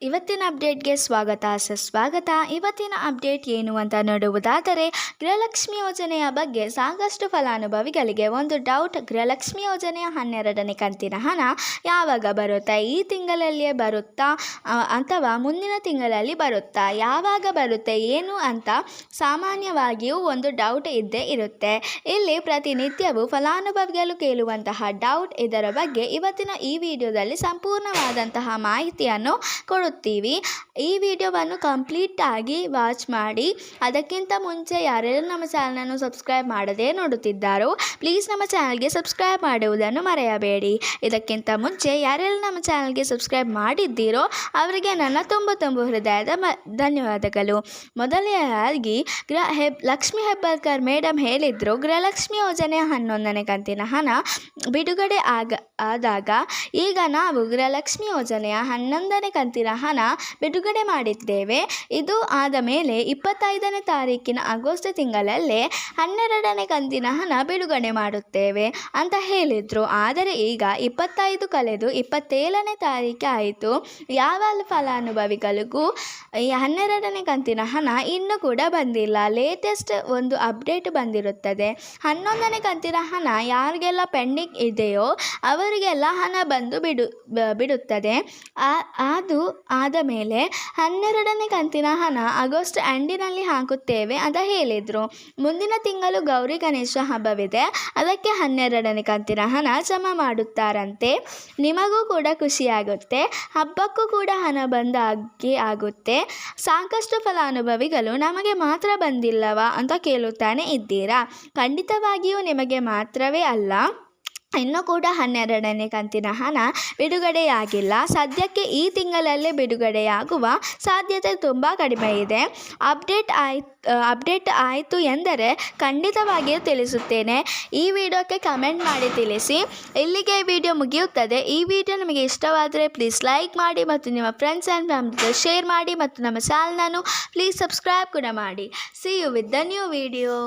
ಇವತ್ತಿನ ಅಪ್ಡೇಟ್ಗೆ ಸುಸ್ವಾಗತ. ಇವತ್ತಿನ ಅಪ್ಡೇಟ್ ಏನು ಅಂತ ನೋಡುವುದಾದರೆ, ಗೃಹಲಕ್ಷ್ಮಿ ಯೋಜನೆಯ ಬಗ್ಗೆ ಸಾಕಷ್ಟು ಫಲಾನುಭವಿಗಳಿಗೆ ಒಂದು ಡೌಟ್. ಗೃಹಲಕ್ಷ್ಮಿ ಯೋಜನೆಯ 12ನೇ ಕಂತಿನ ಹಣ ಯಾವಾಗ ಬರುತ್ತಾ? ಈ ತಿಂಗಳಲ್ಲಿಯೇ ಬರುತ್ತಾ ಅಥವಾ ಮುಂದಿನ ತಿಂಗಳಲ್ಲಿ ಬರುತ್ತಾ? ಯಾವಾಗ ಬರುತ್ತೆ ಏನು ಅಂತ ಸಾಮಾನ್ಯವಾಗಿಯೂ ಒಂದು ಡೌಟ್ ಇದ್ದೇ ಇರುತ್ತೆ. ಇಲ್ಲಿ ಪ್ರತಿನಿತ್ಯವೂ ಫಲಾನುಭವಿಗಳು ಕೇಳುವಂತಹ ಡೌಟ್. ಇದರ ಬಗ್ಗೆ ಇವತ್ತಿನ ಈ ವಿಡಿಯೋದಲ್ಲಿ ಸಂಪೂರ್ಣವಾದಂತಹ ಮಾಹಿತಿಯನ್ನು ಕೊಡುತ್ತೀವಿ. ಈ ವಿಡಿಯೋವನ್ನು ಕಂಪ್ಲೀಟ್ ಆಗಿ ವಾಚ್ ಮಾಡಿ. ಅದಕ್ಕಿಂತ ಮುಂಚೆ ಯಾರೆಲ್ಲ ನಮ್ಮ ಚಾನಲನ್ನು ಸಬ್ಸ್ಕ್ರೈಬ್ ಮಾಡದೇ ನೋಡುತ್ತಿದ್ದಾರೋ ಪ್ಲೀಸ್ ನಮ್ಮ ಚಾನಲ್ಗೆ ಸಬ್ಸ್ಕ್ರೈಬ್ ಮಾಡುವುದನ್ನು ಮರೆಯಬೇಡಿ. ಇದಕ್ಕಿಂತ ಮುಂಚೆ ಯಾರೆಲ್ಲ ನಮ್ಮ ಚಾನಲ್ಗೆ ಸಬ್ಸ್ಕ್ರೈಬ್ ಮಾಡಿದ್ದೀರೋ ಅವರಿಗೆ ನನ್ನ ತುಂಬ ಹೃದಯದ ಧನ್ಯವಾದಗಳು. ಮೊದಲನೆಯದಾಗಿ ಲಕ್ಷ್ಮಿ ಹೆಬ್ಬಾಳ್ಕರ್ ಮೇಡಮ್ ಹೇಳಿದ್ರು, ಗೃಹಲಕ್ಷ್ಮಿ ಯೋಜನೆಯ 11ನೇ ಕಂತಿನ ಹಣ ಬಿಡುಗಡೆ ಆದಾಗ ಈಗ ನಾವು ಗೃಹಲಕ್ಷ್ಮಿ ಯೋಜನೆಯ 11ನೇ ಕಂತಿನ ಹಣ ಬಿಡುಗಡೆ ಮಾಡಿದ್ದೇವೆ. ಇದು ಆದ ಮೇಲೆ 25ನೇ ತಾರೀಕಿನ ಆಗಸ್ಟ್ ತಿಂಗಳಲ್ಲೇ 12ನೇ ಕಂತಿನ ಹಣ ಬಿಡುಗಡೆ ಮಾಡುತ್ತೇವೆ ಅಂತ ಹೇಳಿದರು. ಆದರೆ ಈಗ 25 ಕಳೆದು 27ನೇ ತಾರೀಕು ಆಯಿತು. ಯಾವ ಫಲಾನುಭವಿಗಳಿಗೂ ಈ 12ನೇ ಕಂತಿನ ಹಣ ಇನ್ನೂ ಕೂಡ ಬಂದಿಲ್ಲ. ಲೇಟೆಸ್ಟ್ ಒಂದು ಅಪ್ಡೇಟ್ ಬಂದಿರುತ್ತದೆ. 11ನೇ ಕಂತಿನ ಹಣ ಯಾರಿಗೆಲ್ಲ ಪೆಂಡಿಂಗ್ ಇದೆಯೋ ಅವರಿಗೆಲ್ಲ ಹಣ ಬಂದು ಬಿಡುತ್ತದೆ. ಅದು ಆದ ಮೇಲೆ 12ನೇ ಕಂತಿನ ಹಣ ಆಗಸ್ಟ್ ಎಂಡಿನಲ್ಲಿ ಹಾಕುತ್ತೇವೆ ಅಂತ ಹೇಳಿದರು. ಮುಂದಿನ ತಿಂಗಳು ಗೌರಿ ಗಣೇಶ ಹಬ್ಬವಿದೆ. ಅದಕ್ಕೆ 12ನೇ ಕಂತಿನ ಹಣ ಜಮಾ ಮಾಡುತ್ತಾರಂತೆ. ನಿಮಗೂ ಕೂಡ ಖುಷಿಯಾಗುತ್ತೆ, ಹಬ್ಬಕ್ಕೂ ಕೂಡ ಹಣ ಬಂದಾಗೆ ಆಗುತ್ತೆ. ಸಾಕಷ್ಟು ಫಲಾನುಭವಿಗಳು ನಮಗೆ ಮಾತ್ರ ಬಂದಿಲ್ಲವಾ ಅಂತ ಕೇಳುತ್ತಾನೆ ಇದ್ದೀರಾ. ಖಂಡಿತವಾಗಿಯೂ ನಿಮಗೆ ಮಾತ್ರವೇ ಅಲ್ಲ, ಇನ್ನೂ ಕೂಡ 12ನೇ ಕಂತಿನ ಹಣ ಬಿಡುಗಡೆಯಾಗಿಲ್ಲ. ಸದ್ಯಕ್ಕೆ ಈ ತಿಂಗಳಲ್ಲೇ ಬಿಡುಗಡೆಯಾಗುವ ಸಾಧ್ಯತೆ ತುಂಬ ಕಡಿಮೆ ಇದೆ. ಅಪ್ಡೇಟ್ ಆಯಿತು ಎಂದರೆ ಖಂಡಿತವಾಗಿಯೂ ತಿಳಿಸುತ್ತೇನೆ. ಈ ವಿಡಿಯೋಕ್ಕೆ ಕಮೆಂಟ್ ಮಾಡಿ ತಿಳಿಸಿ. ಇಲ್ಲಿಗೆ ಈ ವಿಡಿಯೋ ಮುಗಿಯುತ್ತದೆ. ಈ ವಿಡಿಯೋ ನಿಮಗೆ ಇಷ್ಟವಾದರೆ ಪ್ಲೀಸ್ ಲೈಕ್ ಮಾಡಿ ಮತ್ತು ನಿಮ್ಮ ಫ್ರೆಂಡ್ಸ್ ಆ್ಯಂಡ್ ಫ್ಯಾಮಿಲಿ ಶೇರ್ ಮಾಡಿ ಮತ್ತು ನಮ್ಮ ಚಾನಲನ್ನು ಪ್ಲೀಸ್ ಸಬ್ಸ್ಕ್ರೈಬ್ ಕೂಡ ಮಾಡಿ. See you with the new video.